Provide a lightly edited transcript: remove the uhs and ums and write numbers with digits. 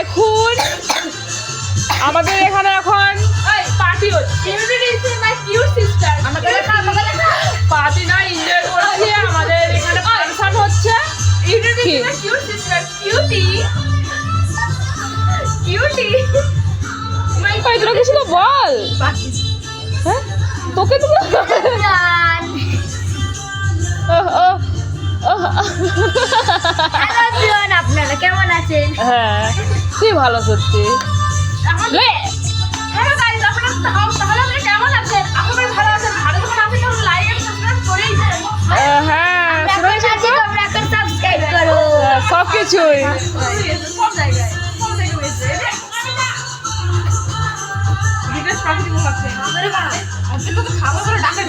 দেখুন আমাদের এখানে এখন পার্টি হচ্ছে। পার্টি না, এনজয় করছি। আমাদের এখানে ফাংশন হচ্ছে। তোরা কিছু তো বল। হ্যাঁ তোকে তো আপনারা কেমন আছেন? হ্যাঁ তুই ভালো সত্যি। হ্যাঁ সব কিছুই। খাবার ডাকা